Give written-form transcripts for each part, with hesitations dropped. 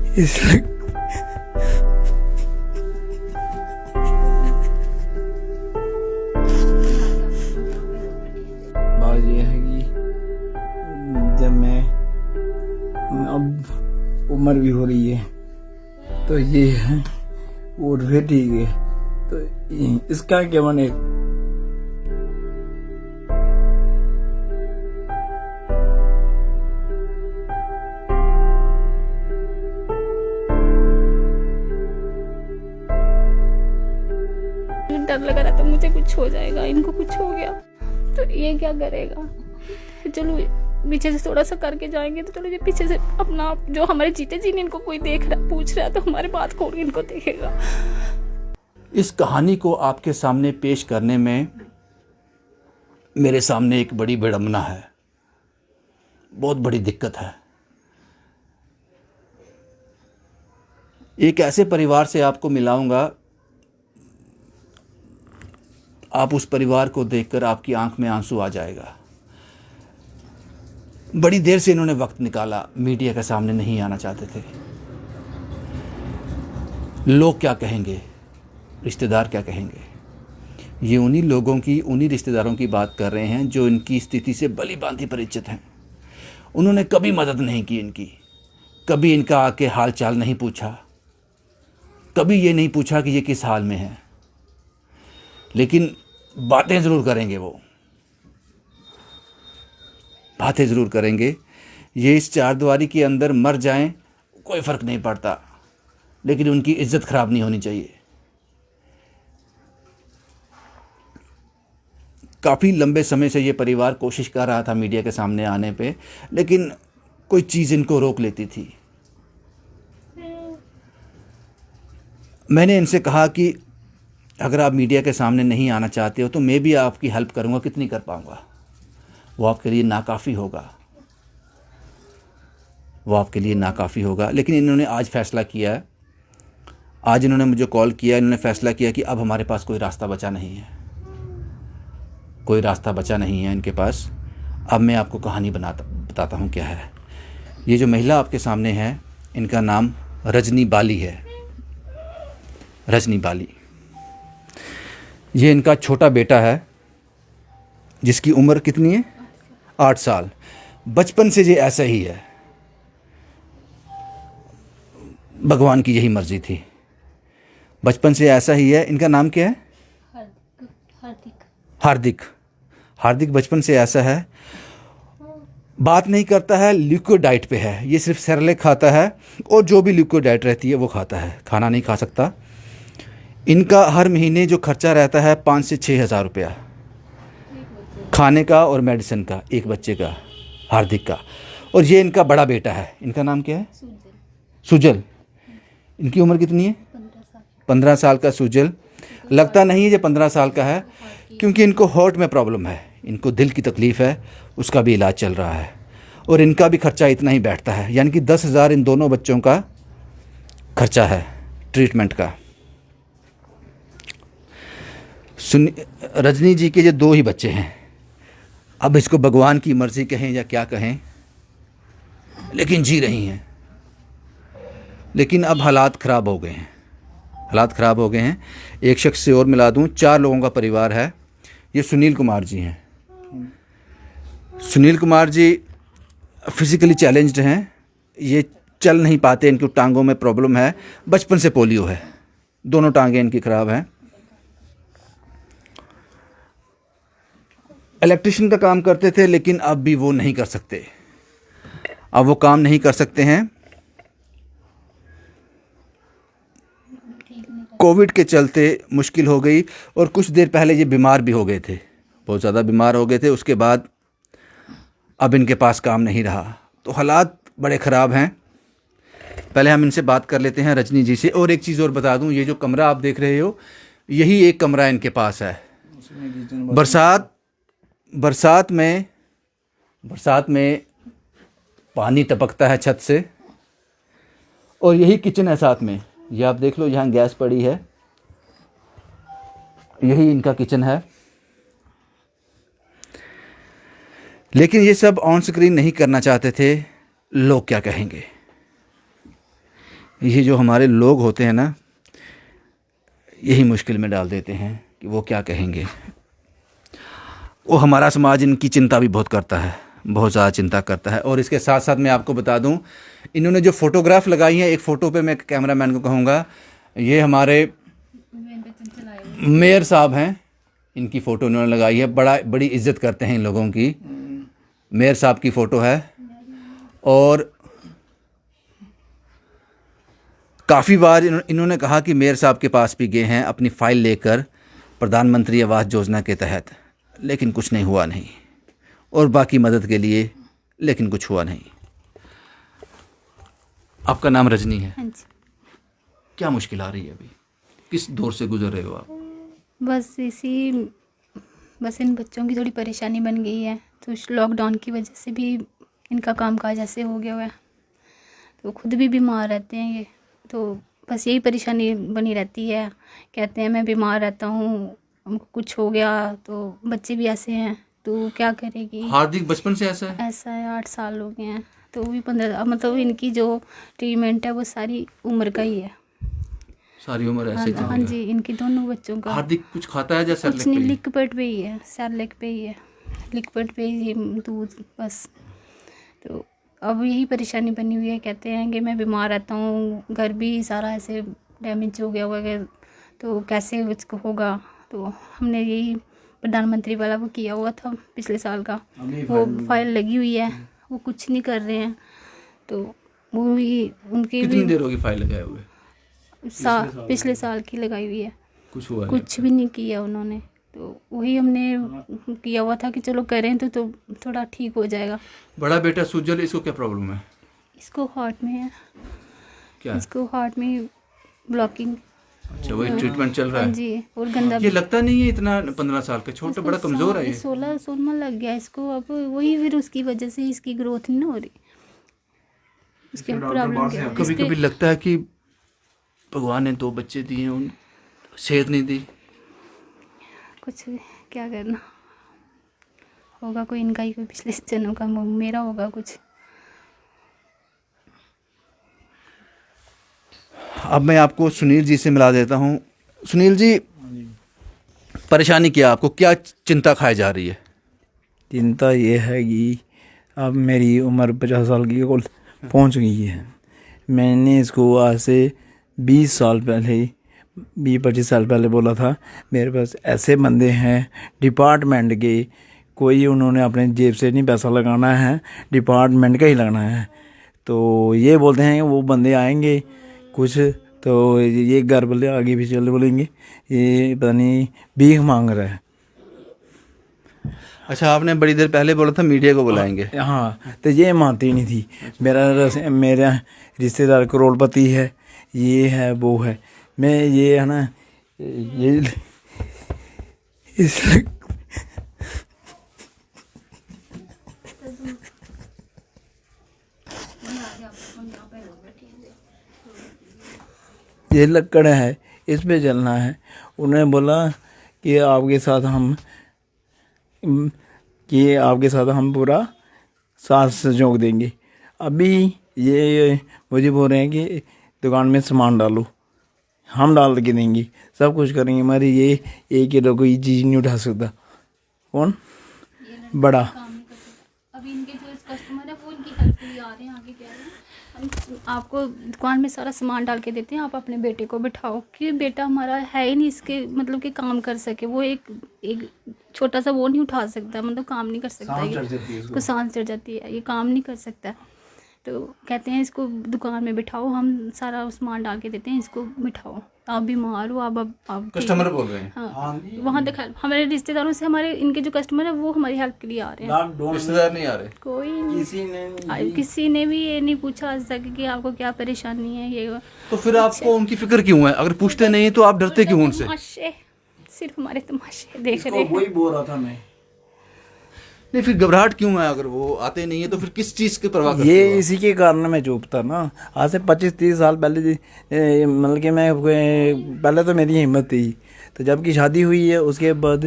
इसलिए बात ये है कि जब मैं अब उम्र भी हो रही है तो ये है वो भी ठीक है, तो इसका क्या बने। डर लग रहा था मुझे कुछ हो जाएगा, इनको कुछ हो गया तो ये क्या करेगा। चलो पीछे से थोड़ा सा करके जाएंगे तो चलो ये पीछे से अपना जो हमारे जीते जी ने इनको कोई देख रहा पूछ रहा है तो हमारे बात खोल के इनको देखेगा। इस कहानी को आपके सामने पेश करने में मेरे सामने एक बड़ी विडंबना है, बहुत बड़ी दिक्कत है। एक ऐसे परिवार से आपको मिलाऊंगा, आप उस परिवार को देखकर आपकी आंख में आंसू आ जाएगा। बड़ी देर से इन्होंने वक्त निकाला, मीडिया के सामने नहीं आना चाहते थे। लोग क्या कहेंगे, रिश्तेदार क्या कहेंगे। ये उन्हीं लोगों की, उन्हीं रिश्तेदारों की बात कर रहे हैं जो इनकी स्थिति से भली भांति परिचित हैं। उन्होंने कभी मदद नहीं की इनकी, कभी इनका आके हाल चाल नहीं पूछा, कभी ये नहीं पूछा कि ये किस हाल में है। लेकिन बातें ज़रूर करेंगे, वो बातें ज़रूर करेंगे। ये इस चारदीवारी के अंदर मर जाएं कोई फ़र्क नहीं पड़ता, लेकिन उनकी इज्जत ख़राब नहीं होनी चाहिए। काफ़ी लंबे समय से ये परिवार कोशिश कर रहा था मीडिया के सामने आने पे, लेकिन कोई चीज़ इनको रोक लेती थी। मैंने इनसे कहा कि अगर आप मीडिया के सामने नहीं आना चाहते हो तो मैं भी आपकी हेल्प करूंगा, कितनी कर पाऊंगा, वो आपके लिए नाकाफ़ी होगा, वो आपके लिए नाकाफ़ी होगा। लेकिन इन्होंने आज फ़ैसला किया है, आज इन्होंने मुझे कॉल किया, इन्होंने फ़ैसला किया कि अब हमारे पास कोई रास्ता बचा नहीं है, कोई रास्ता बचा नहीं है इनके पास। अब मैं आपको कहानी बताता हूँ क्या है। ये जो महिला आपके सामने है, इनका नाम रजनी बाली है, रजनी बाली। ये इनका छोटा बेटा है जिसकी उम्र कितनी है, 8 साल। बचपन से ये ऐसा ही है, भगवान की यही मर्जी थी, बचपन से ऐसा ही है। इनका नाम क्या है, हार्दिक। हार्दिक बचपन से ऐसा है, बात नहीं करता है, लिक्विड डाइट पे है। ये सिर्फ सेरेलैक खाता है और जो भी लिक्विड डाइट रहती है वो खाता है, खाना नहीं खा सकता। इनका हर महीने जो खर्चा रहता है 5 से 6 हज़ार रुपया, खाने का और मेडिसिन का, एक बच्चे का, हार्दिक का। और ये इनका बड़ा बेटा है, इनका नाम क्या है, सुजल। इनकी उम्र कितनी है, 15 साल का सुजल। लगता नहीं है ये 15 साल का है, क्योंकि इनको हार्ट में प्रॉब्लम है, इनको दिल की तकलीफ़ है, उसका भी इलाज चल रहा है। और इनका भी खर्चा इतना ही बैठता है, यानी कि 10 हज़ार इन दोनों बच्चों का खर्चा है ट्रीटमेंट का। रजनी जी के ये 2 ही बच्चे हैं। अब इसको भगवान की मर्ज़ी कहें या क्या कहें, लेकिन जी रही हैं। लेकिन अब हालात ख़राब हो गए हैं, हालात ख़राब हो गए हैं। एक शख्स से और मिला दूं, 4 लोगों का परिवार है। ये सुनील कुमार जी हैं। सुनील कुमार जी फिज़िकली चैलेंज्ड हैं, ये चल नहीं पाते, इनकी टांगों में प्रॉब्लम है, बचपन से पोलियो है, दोनों टांगें इनकी ख़राब हैं। इलेक्ट्रिशियन का काम करते थे, लेकिन अब भी वो नहीं कर सकते, अब वो काम नहीं कर सकते हैं। कोविड के चलते मुश्किल हो गई, और कुछ देर पहले ये बीमार भी हो गए थे, बहुत ज़्यादा बीमार हो गए थे। उसके बाद अब इनके पास काम नहीं रहा, तो हालात बड़े ख़राब हैं। पहले हम इनसे बात कर लेते हैं, रजनी जी से। और एक चीज़ और बता दूं, ये जो कमरा आप देख रहे हो, यही एक कमरा इनके पास है। बरसात में पानी टपकता है छत से, और यही किचन है साथ में। ये आप देख लो, यहाँ गैस पड़ी है, यही इनका किचन है। लेकिन ये सब ऑन स्क्रीन नहीं करना चाहते थे, लोग क्या कहेंगे, ये जो हमारे लोग होते हैं ना, यही मुश्किल में डाल देते हैं कि वो क्या कहेंगे। वो हमारा समाज इनकी चिंता भी बहुत करता है, बहुत ज़्यादा चिंता करता है। और इसके साथ साथ मैं आपको बता दूं, इन्होंने जो फ़ोटोग्राफ लगाई हैं, एक फ़ोटो पे मैं कैमरामैन को कहूँगा, ये हमारे मेयर साहब हैं, इनकी फ़ोटो इन्होंने लगाई है। बड़ी इज्जत करते हैं इन लोगों की। मेयर साहब की फ़ोटो है। और काफ़ी बार इन्होंने कहा कि मेयर साहब के पास भी गए हैं अपनी फ़ाइल लेकर प्रधानमंत्री आवास योजना के तहत, लेकिन कुछ नहीं हुआ नहीं, और बाकी मदद के लिए, लेकिन कुछ हुआ नहीं। आपका नाम रजनी है। हाँ जी। क्या मुश्किल आ रही है अभी? किस दौर से गुजर रहे हो आप? बस इन बच्चों की थोड़ी परेशानी बन गई है, तो लॉकडाउन की वजह से भी इनका कामकाज ऐसे हो गया हुआ है, तो खुद भी बीमार रहते हैं ये, तो बस यही परेशानी बनी रहती है। कहते हैं मैं बीमार रहता हूँ, हमको कुछ हो गया, तो बच्चे भी ऐसे हैं, तो क्या करेगी। हार्दिक बचपन से ऐसा है? ऐसा है, 8 साल हो गए हैं, तो वो भी 15, मतलब इनकी जो ट्रीटमेंट है वो सारी उम्र का ही है। सारी उम्र ऐसे ही हाँ चलेगा? जी, इनकी दोनों बच्चों का। हार्दिक कुछ खाता है जैसे? कुछ नहीं, लिक्विड पे ही है, सैरलेक पे ही है, लिक्विड पे ही दूध बस। तो अब यही परेशानी बनी हुई है। कहते हैं कि मैं बीमार रहता हूँ, घर भी सारा ऐसे डैमेज हो गया हुआ है, तो कैसे उसको होगा। तो हमने यही प्रधानमंत्री वाला वो किया हुआ था पिछले साल का, वो फाइल लगी हुई है, वो कुछ नहीं कर रहे हैं। तो वो ही उनकी कितनी भी देर होगी फाइल लगाए हुए? पिछले साल की लगाई हुई है, कुछ हुआ नहीं? कुछ भी नहीं किया उन्होंने। तो वही हमने किया हुआ था कि चलो करें तो थोड़ा ठीक हो जाएगा। बड़ा बेटा सुजल, इसको क्या प्रॉब्लम है? इसको हार्ट में है, क्या? इसको हार्ट में ब्लॉकिंग। अच्छा, वही ट्रीटमेंट चल रहा हाँ है। जी, और गंदा ये लगता नहीं है इतना, 15 साल का छोटा, बड़ा कमजोर है ये। 16 लग गया इसको। अब वही फिर उसकी वजह से इसकी ग्रोथ नहीं ना हो रही, इसके प्रॉब्लम क्या है। कभी कभी लगता है कि भगवान ने 2 बच्चे दिए, उन सेहत नहीं दी। कुछ क्या करना होगा, कोई इनका ही, कोई पिछले जन्म का, मेरा होगा कुछ। अब मैं आपको सुनील जी से मिला देता हूँ। सुनील जी, परेशानी क्या, आपको क्या चिंता खाई जा रही है? चिंता ये है कि अब मेरी उम्र 50 साल की ओर पहुंच गई है। मैंने इसको आज से 20 साल पहले, 20-25 साल पहले बोला था, मेरे पास ऐसे बंदे हैं डिपार्टमेंट के, कोई उन्होंने अपने जेब से नहीं पैसा लगाना है, डिपार्टमेंट का ही लगाना है। तो ये बोलते हैं वो बंदे आएंगे कुछ, तो ये घर वाले आगे भी चले बोलेंगे ये पता नहीं भीख मांग रहा है। अच्छा, आपने बड़ी देर पहले बोला था मीडिया को बुलाएंगे। हाँ, तो ये मानती नहीं थी। मेरा रिश्तेदार करोड़पति है, ये है वो है, मैं ये है ना, ये इसलिए ये लक्कड़ है, इस पे चलना है। उन्होंने बोला कि आपके साथ हम पूरा साथ सहयोग देंगे। अभी ये मुझे बोल रहे हैं कि दुकान में सामान डालो, हम डाल के देंगे, सब कुछ करेंगे, हमारी ये एक ही कोई चीज़ नहीं उठा सकता। कौन बड़ा? अभी इनके जो कस्टमर है वो इनकी हेल्प के लिए आ रहे हैं, आगे कह रहे हैं हम आपको दुकान में सारा सामान डाल के देते हैं, आप अपने बेटे को बिठाओ, कि बेटा हमारा है ही नहीं इसके मतलब कि काम कर सके, वो एक छोटा सा वो नहीं उठा सकता, मतलब काम नहीं कर सकता, उसको सांस चढ़ जाती है, ये काम नहीं कर सकता। तो कहते हैं इसको दुकान में बिठाओ, हम सारा सामान डाल के देते हैं, इसको बिठाओ, आप बीमार हो, आप कस्टमर बोल रहे हैं? हाँ, वहाँ तक हेल्प हमारे रिश्तेदारों से, हमारे इनके जो कस्टमर है वो हमारी हेल्प के लिए आ रहे हैं। रिश्तेदार नहीं आ रहे? कोई नहीं, किसी ने भी ये नहीं पूछा आज तक कि आपको क्या परेशानी है ये। तो फिर आपको उनकी फिक्र क्यों है? अगर पूछते नहीं तो आप डरते क्यों उनसे? तमाशे, सिर्फ हमारे तमाशे देख रहे हैं। वही बोल रहा था मैं। नहीं, फिर घबराहट क्यों है? अगर वो आते नहीं है तो फिर किस चीज़ की परवाह करते ये हो आप? इसी के कारण मैं चुप था ना। आज से 25-30 साल पहले मतलब कि मैं पहले तो मेरी हिम्मत थी, तो जब की शादी हुई है उसके बाद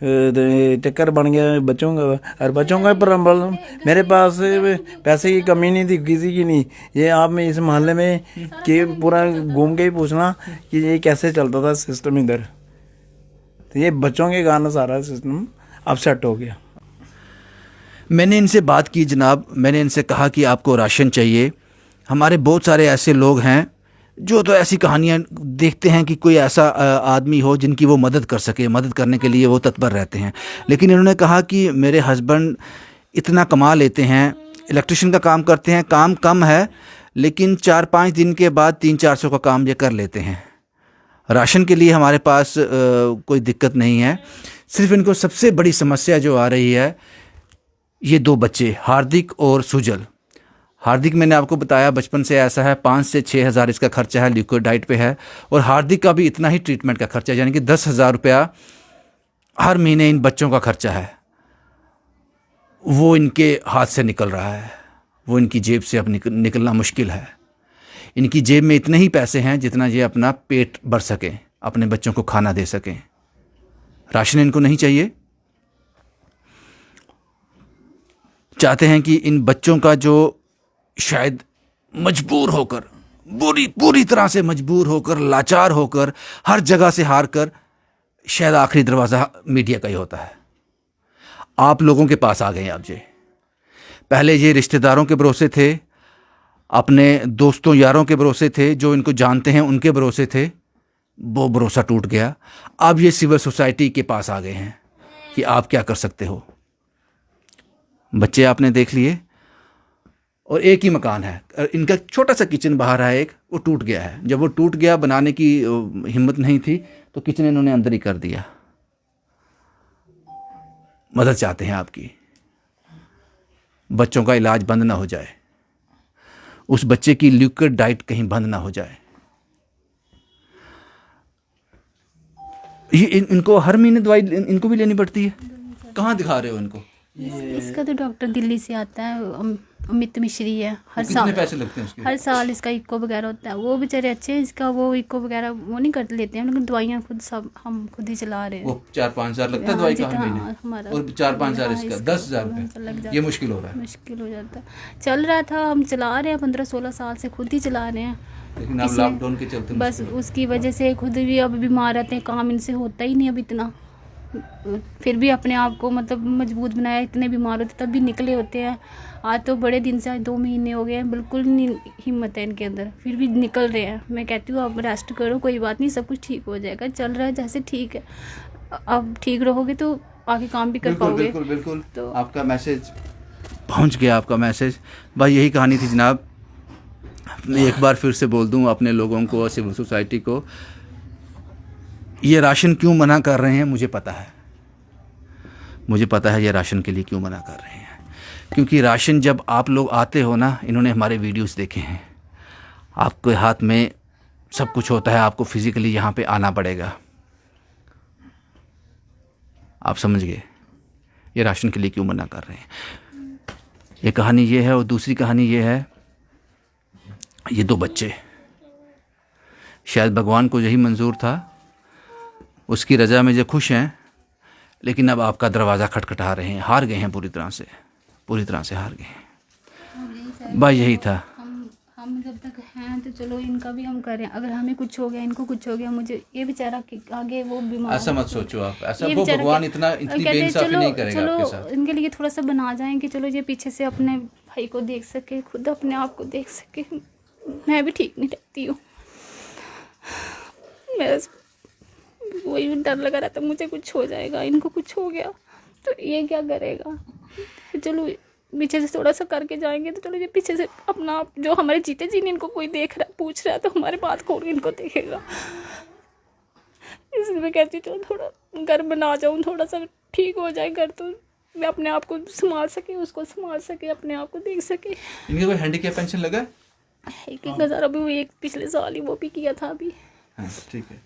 चक्कर बन गया बच्चों का, और बच्चों का प्रॉब्लम। मेरे पास पैसे की कमी नहीं थी, किसी की नहीं। ये आप में इस मोहल्ले में कि पूरा घूम के ही पूछना कि ये कैसे चलता था सिस्टम इधर। तो ये बच्चों के कारण सारा सिस्टम अपसेट हो गया। मैंने इनसे बात की जनाब, मैंने इनसे कहा कि आपको राशन चाहिए। हमारे बहुत सारे ऐसे लोग हैं जो तो ऐसी कहानियाँ देखते हैं कि कोई ऐसा आदमी हो जिनकी वो मदद कर सके, मदद करने के लिए वो तत्पर रहते हैं। लेकिन इन्होंने कहा कि मेरे हस्बैंड इतना कमा लेते हैं, इलेक्ट्रिशियन का काम करते हैं, काम कम है लेकिन 4-5 दिन के बाद 300-400 का काम ये कर लेते हैं। राशन के लिए हमारे पास कोई दिक्कत नहीं है। सिर्फ इनको सबसे बड़ी समस्या जो आ रही है, ये 2 बच्चे हार्दिक और सुजल। हार्दिक मैंने आपको बताया बचपन से ऐसा है, 5 से 6 हज़ार इसका खर्चा है, लिक्विड डाइट पे है। और हार्दिक का भी इतना ही ट्रीटमेंट का खर्चा है, यानी कि 10,000 रुपया हर महीने इन बच्चों का खर्चा है। वो इनके हाथ से निकल रहा है, वो इनकी जेब से अब निकलना मुश्किल है। इनकी जेब में इतने ही पैसे हैं जितना ये अपना पेट भर सकें, अपने बच्चों को खाना दे सकें। राशन इनको नहीं चाहिए। चाहते हैं कि इन बच्चों का जो शायद मजबूर होकर, पूरी तरह से मजबूर होकर, लाचार होकर, हर जगह से हार कर, शायद आखिरी दरवाज़ा मीडिया का ही होता है। आप लोगों के पास आ गए आप जी। पहले ये रिश्तेदारों के भरोसे थे, अपने दोस्तों यारों के भरोसे थे, जो इनको जानते हैं उनके भरोसे थे, वो भरोसा टूट गया। अब ये सिविल सोसाइटी के पास आ गए हैं कि आप क्या कर सकते हो। बच्चे आपने देख लिए और एक ही मकान है, इनका छोटा सा किचन बाहर है, एक वो टूट गया है। जब वो टूट गया, बनाने की हिम्मत नहीं थी तो किचन इन्होंने अंदर ही कर दिया। मदद चाहते हैं आपकी, बच्चों का इलाज बंद ना हो जाए, उस बच्चे की लिक्विड डाइट कहीं बंद ना हो जाए। ये इनको हर महीने दवाई इनको भी लेनी पड़ती है। कहाँ दिखा रहे हो इनको? इसका तो डॉक्टर दिल्ली से आता है, अमित मिश्री है। हर कितने साल पैसे लगते हैं उसके? हर साल इसका इको वगैरह होता है। वो बेचारे अच्छे हैं, इसका वो इको वगैरह वो नहीं कर लेते हैं, लेकिन दवाइयाँ खुद सब हम खुद ही चला रहे हैं। वो 4-5 हज़ार लगता है दवाई का हर महीने, हमारा और 4-5 हज़ार हाँ, इसका, इसका 10,000 रुपये। ये मुश्किल हो रहा है। मुश्किल हो जाता है। चल रहा था, हम चला रहे हैं 15-16 साल से, खुद ही चला रहे हैं। लेकिन अब लॉकडाउन के चलते बस उसकी वजह से खुद भी अब बीमार रहते हैं, काम इनसे होता ही नहीं अब इतना। फिर भी अपने आप को मतलब मजबूत बनाया, इतने बीमार होते तब भी निकले होते हैं। आज तो बड़े दिन से, 2 महीने हो गए हैं, बिल्कुल नहीं हिम्मत है इनके अंदर, फिर भी निकल रहे हैं। मैं कहती हूँ आप रेस्ट करो, कोई बात नहीं, सब कुछ ठीक हो जाएगा। चल रहा है जैसे ठीक है, अब ठीक रहोगे तो आगे काम भी कर पाओगे। बिल्कुल बिल्कुल। तो आपका मैसेज पहुंच गया, आपका मैसेज। भाई यही कहानी थी जनाब। मैं एक बार फिर से बोल दूं अपने लोगों को और सिविल सोसाइटी को, ये राशन क्यों मना कर रहे हैं मुझे पता है। मुझे पता है ये राशन के लिए क्यों मना कर रहे हैं। क्योंकि राशन जब आप लोग आते हो ना, इन्होंने हमारे वीडियोस देखे हैं, आपके हाथ में सब कुछ होता है, आपको फिज़िकली यहाँ पे आना पड़ेगा। आप समझ गए ये राशन के लिए क्यों मना कर रहे हैं। ये कहानी ये है। और दूसरी कहानी ये है, ये 2 बच्चे, शायद भगवान को यही मंजूर था, उसकी रज़ा में जो खुश हैं, लेकिन अब आपका दरवाज़ा खटखटा रहे हैं। हार गए हैं पूरी तरह से हार गए हैं। भाई यही था। हम जब तक हैं तो चलो इनका भी हम करें, अगर हमें कुछ हो गया, इनको कुछ हो गया, मुझे ये बेचारा आगे वो बीमार, ऐसा मत सोचो आप, ऐसा ये वो बेचारा भगवान इतनी बेइंसाफी नहीं करेगा आपके साथ। इनके लिए थोड़ा सा बना जाएं कि चलो ये पीछे से अपने भाई को देख सके, खुद अपने आप को देख सके। मैं भी ठीक नहीं रहती हूँ, मेरा वही डर लगा रहता, मुझे कुछ हो जाएगा, इनको कुछ हो गया तो ये क्या करेगा। चलो पीछे से थोड़ा सा करके जाएंगे तो चलो ये पीछे से अपना जो हमारे जीते जी इनको कोई देख रहा पूछ रहा है तो हमारे बात खोल के इनको देखेगा। इसलिए मैं कहती हूँ चलो थोड़ा घर बना जाऊँ, थोड़ा सा ठीक हो जाए घर, तो मैं अपने आप को संभाल सके, उसको संभाल सके, अपने आप को देख सके। इनके कोई हैंडीकैप पेंशन लगा? 1,000 अभी वो एक पिछले साल ही वो भी किया था अभी। हाँ, ठीक है।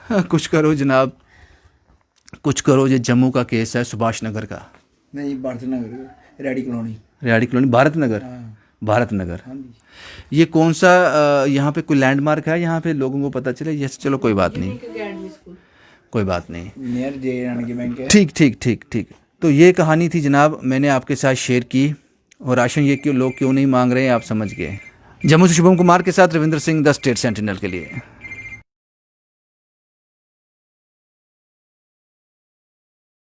हाँ, कुछ करो जनाब, कुछ करो। ये जम्मू का केस है, सुभाष नगर का नहीं, भारत नगर, रेडी कॉलोनी, भारत नगर। ये कौन सा यहाँ पे कोई लैंडमार्क है, यहाँ पे लोगों को पता चले? यस, चलो कोई बात नहीं। कोई बात नहीं, नियर जे रणकी बैंक है। ठीक ठीक ठीक ठीक। तो ये कहानी थी जनाब, मैंने आपके साथ शेयर की। और राशन ये क्यों लोग क्यों नहीं मांग रहे हैं, आप समझ गए। जम्मू से शुभम कुमार के साथ Ravindra Singh, the state sentinel के लिए।